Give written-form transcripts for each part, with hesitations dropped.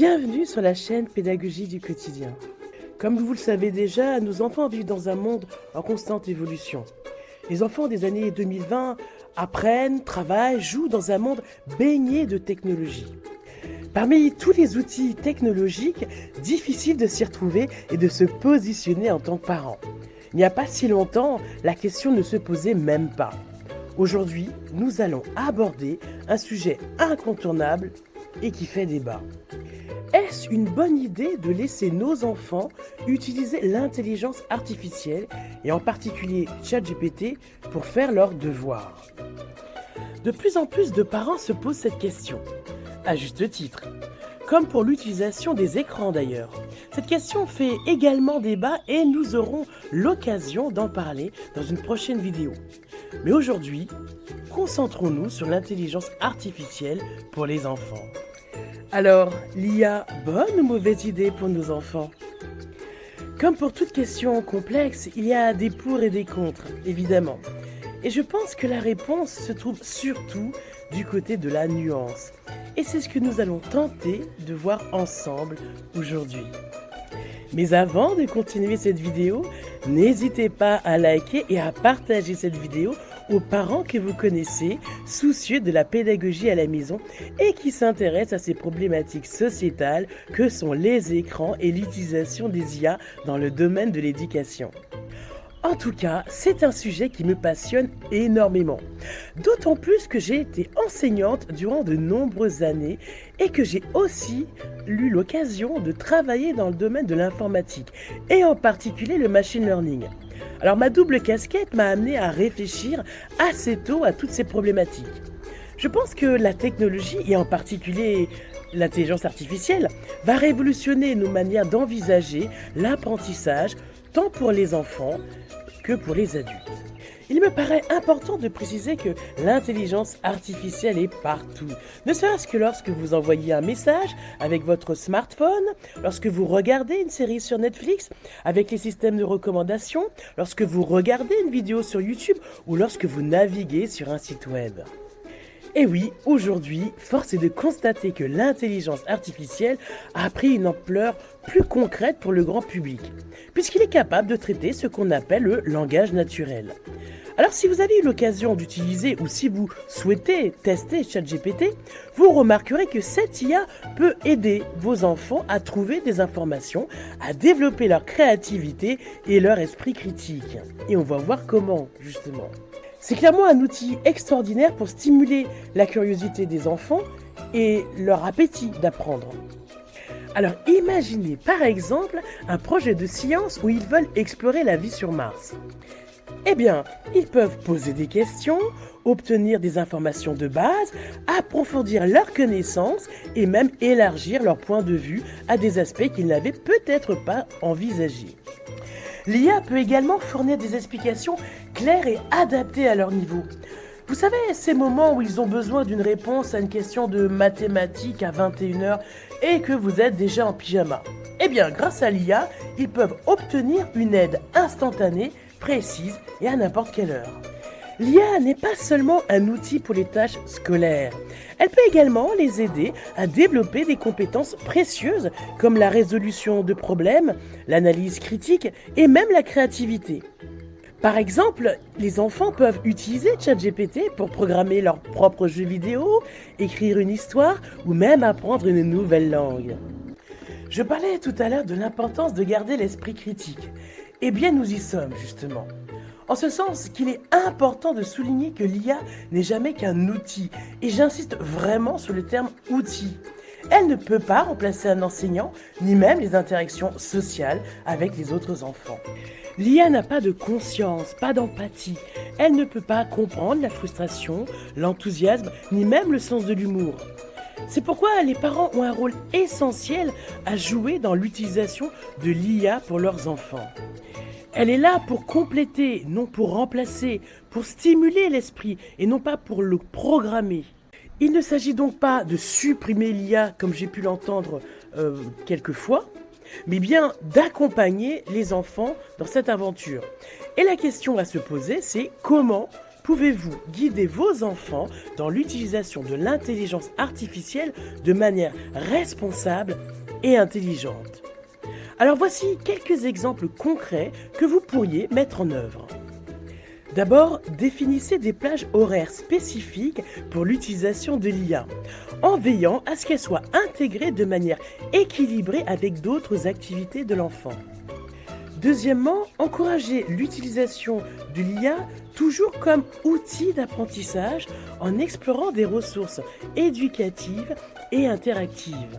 Bienvenue sur la chaîne Pédagogie du quotidien. Comme vous le savez déjà, nos enfants vivent dans un monde en constante évolution. Les enfants des années 2020 apprennent, travaillent, jouent dans un monde baigné de technologie. Parmi tous les outils technologiques, difficile de s'y retrouver et de se positionner en tant que parent. Il n'y a pas si longtemps, la question ne se posait même pas. Aujourd'hui, nous allons aborder un sujet incontournable et qui fait débat. Est-ce une bonne idée de laisser nos enfants utiliser l'intelligence artificielle et en particulier ChatGPT pour faire leurs devoirs? De plus en plus de parents se posent cette question, à juste titre, comme pour l'utilisation des écrans d'ailleurs. Cette question fait également débat et nous aurons l'occasion d'en parler dans une prochaine vidéo. Mais aujourd'hui, concentrons-nous sur l'intelligence artificielle pour les enfants. Alors, l'IA, bonne ou mauvaise idée pour nos enfants? Comme pour toute question complexe, il y a des pour et des contre, évidemment. Et je pense que la réponse se trouve surtout du côté de la nuance. Et c'est ce que nous allons tenter de voir ensemble aujourd'hui. Mais avant de continuer cette vidéo, n'hésitez pas à liker et à partager cette vidéo aux parents que vous connaissez, soucieux de la pédagogie à la maison et qui s'intéressent à ces problématiques sociétales que sont les écrans et l'utilisation des IA dans le domaine de l'éducation. En tout cas, c'est un sujet qui me passionne énormément. D'autant plus que j'ai été enseignante durant de nombreuses années et que j'ai aussi eu l'occasion de travailler dans le domaine de l'informatique et en particulier le machine learning. Alors ma double casquette m'a amené à réfléchir assez tôt à toutes ces problématiques. Je pense que la technologie et en particulier l'intelligence artificielle va révolutionner nos manières d'envisager l'apprentissage tant pour les enfants que pour les adultes. Il me paraît important de préciser que l'intelligence artificielle est partout. Ne serait-ce que lorsque vous envoyez un message avec votre smartphone, lorsque vous regardez une série sur Netflix avec les systèmes de recommandation, lorsque vous regardez une vidéo sur YouTube ou lorsque vous naviguez sur un site web. Et oui, aujourd'hui, force est de constater que l'intelligence artificielle a pris une ampleur plus concrète pour le grand public, puisqu'il est capable de traiter ce qu'on appelle le langage naturel. Alors si vous avez eu l'occasion d'utiliser ou si vous souhaitez tester ChatGPT, vous remarquerez que cette IA peut aider vos enfants à trouver des informations, à développer leur créativité et leur esprit critique. Et on va voir comment, justement. C'est clairement un outil extraordinaire pour stimuler la curiosité des enfants et leur appétit d'apprendre. Alors imaginez par exemple un projet de science où ils veulent explorer la vie sur Mars. Eh bien, ils peuvent poser des questions, obtenir des informations de base, approfondir leurs connaissances et même élargir leur point de vue à des aspects qu'ils n'avaient peut-être pas envisagés. L'IA peut également fournir des explications claires et adaptées à leur niveau. Vous savez, ces moments où ils ont besoin d'une réponse à une question de mathématiques à 21h et que vous êtes déjà en pyjama. Eh bien, grâce à l'IA, ils peuvent obtenir une aide instantanée, précise et à n'importe quelle heure. L'IA n'est pas seulement un outil pour les tâches scolaires. Elle peut également les aider à développer des compétences précieuses comme la résolution de problèmes, l'analyse critique et même la créativité. Par exemple, les enfants peuvent utiliser ChatGPT pour programmer leurs propres jeux vidéo, écrire une histoire ou même apprendre une nouvelle langue. Je parlais tout à l'heure de l'importance de garder l'esprit critique. Eh bien, nous y sommes justement. En ce sens qu'il est important de souligner que l'IA n'est jamais qu'un outil, et j'insiste vraiment sur le terme outil. Elle ne peut pas remplacer un enseignant, ni même les interactions sociales avec les autres enfants. L'IA n'a pas de conscience, pas d'empathie. Elle ne peut pas comprendre la frustration, l'enthousiasme, ni même le sens de l'humour. C'est pourquoi les parents ont un rôle essentiel à jouer dans l'utilisation de l'IA pour leurs enfants. Elle est là pour compléter, non pour remplacer, pour stimuler l'esprit et non pas pour le programmer. Il ne s'agit donc pas de supprimer l'IA comme j'ai pu l'entendre quelquefois, mais bien d'accompagner les enfants dans cette aventure. Et la question à se poser, c'est comment pouvez-vous guider vos enfants dans l'utilisation de l'intelligence artificielle de manière responsable et intelligente? Alors voici quelques exemples concrets que vous pourriez mettre en œuvre. D'abord, définissez des plages horaires spécifiques pour l'utilisation de l'IA, en veillant à ce qu'elle soit intégrée de manière équilibrée avec d'autres activités de l'enfant. Deuxièmement, encouragez l'utilisation de l'IA toujours comme outil d'apprentissage en explorant des ressources éducatives et interactives.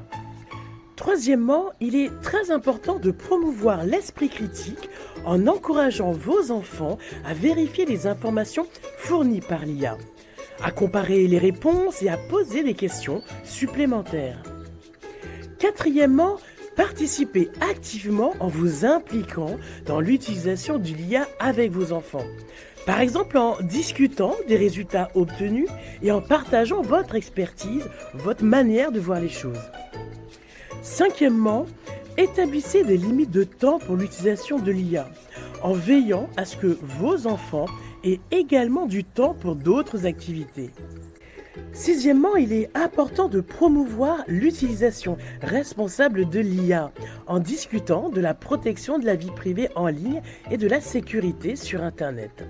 Troisièmement, il est très important de promouvoir l'esprit critique en encourageant vos enfants à vérifier les informations fournies par l'IA, à comparer les réponses et à poser des questions supplémentaires. Quatrièmement, participez activement en vous impliquant dans l'utilisation de l'IA avec vos enfants. Par exemple en discutant des résultats obtenus et en partageant votre expertise, votre manière de voir les choses. Cinquièmement, établissez des limites de temps pour l'utilisation de l'IA, en veillant à ce que vos enfants aient également du temps pour d'autres activités. Sixièmement, il est important de promouvoir l'utilisation responsable de l'IA, en discutant de la protection de la vie privée en ligne et de la sécurité sur Internet.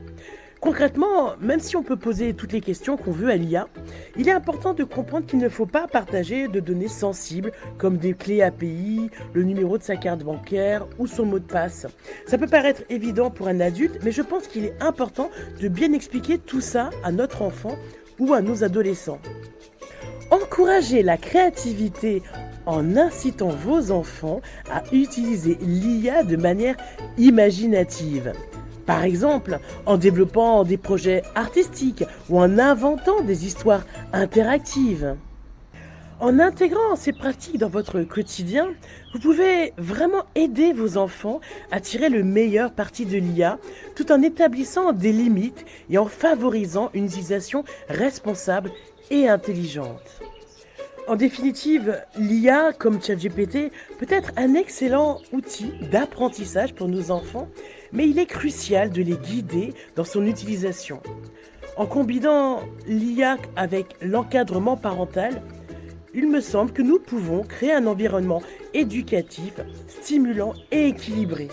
Concrètement, même si on peut poser toutes les questions qu'on veut à l'IA, il est important de comprendre qu'il ne faut pas partager de données sensibles comme des clés API, le numéro de sa carte bancaire ou son mot de passe. Ça peut paraître évident pour un adulte, mais je pense qu'il est important de bien expliquer tout ça à notre enfant ou à nos adolescents. Encouragez la créativité en incitant vos enfants à utiliser l'IA de manière imaginative. Par exemple, en développant des projets artistiques ou en inventant des histoires interactives. En intégrant ces pratiques dans votre quotidien, vous pouvez vraiment aider vos enfants à tirer le meilleur parti de l'IA tout en établissant des limites et en favorisant une utilisation responsable et intelligente. En définitive, l'IA, comme ChatGPT, peut être un excellent outil d'apprentissage pour nos enfants, mais il est crucial de les guider dans son utilisation. En combinant l'IA avec l'encadrement parental, il me semble que nous pouvons créer un environnement éducatif, stimulant et équilibré.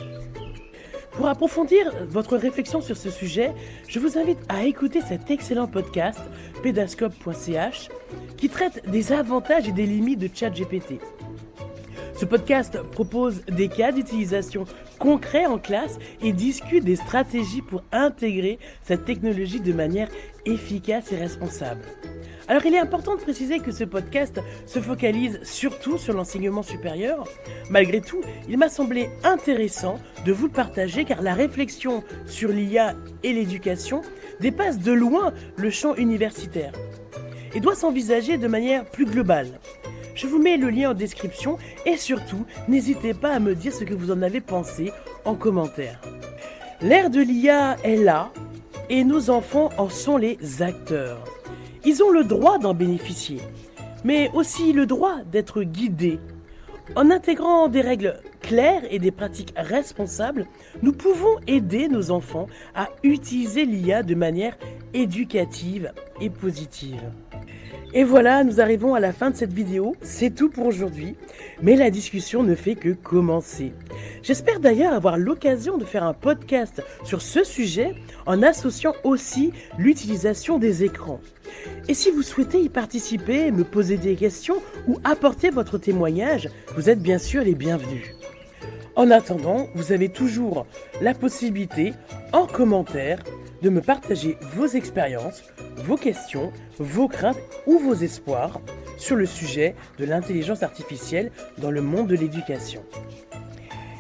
Pour approfondir votre réflexion sur ce sujet, je vous invite à écouter cet excellent podcast pédascope.ch qui traite des avantages et des limites de ChatGPT. Ce podcast propose des cas d'utilisation concrets en classe et discute des stratégies pour intégrer cette technologie de manière efficace et responsable. Alors il est important de préciser que ce podcast se focalise surtout sur l'enseignement supérieur. Malgré tout, il m'a semblé intéressant de vous le partager car la réflexion sur l'IA et l'éducation dépasse de loin le champ universitaire et doit s'envisager de manière plus globale. Je vous mets le lien en description et surtout, n'hésitez pas à me dire ce que vous en avez pensé en commentaire. L'ère de l'IA est là et nos enfants en sont les acteurs. Ils ont le droit d'en bénéficier, mais aussi le droit d'être guidés. En intégrant des règles claires et des pratiques responsables, nous pouvons aider nos enfants à utiliser l'IA de manière éducative et positive. Et voilà, nous arrivons à la fin de cette vidéo. C'est tout pour aujourd'hui, mais la discussion ne fait que commencer. J'espère d'ailleurs avoir l'occasion de faire un podcast sur ce sujet en associant aussi l'utilisation des écrans. Et si vous souhaitez y participer, me poser des questions ou apporter votre témoignage, vous êtes bien sûr les bienvenus. En attendant, vous avez toujours la possibilité, en commentaire, de me partager vos expériences, vos questions, vos craintes ou vos espoirs sur le sujet de l'intelligence artificielle dans le monde de l'éducation.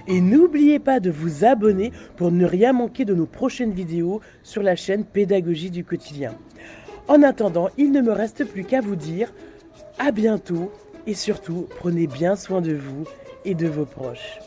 Et n'oubliez pas de vous abonner pour ne rien manquer de nos prochaines vidéos sur la chaîne Pédagogie du quotidien. En attendant, il ne me reste plus qu'à vous dire à bientôt et surtout prenez bien soin de vous et de vos proches.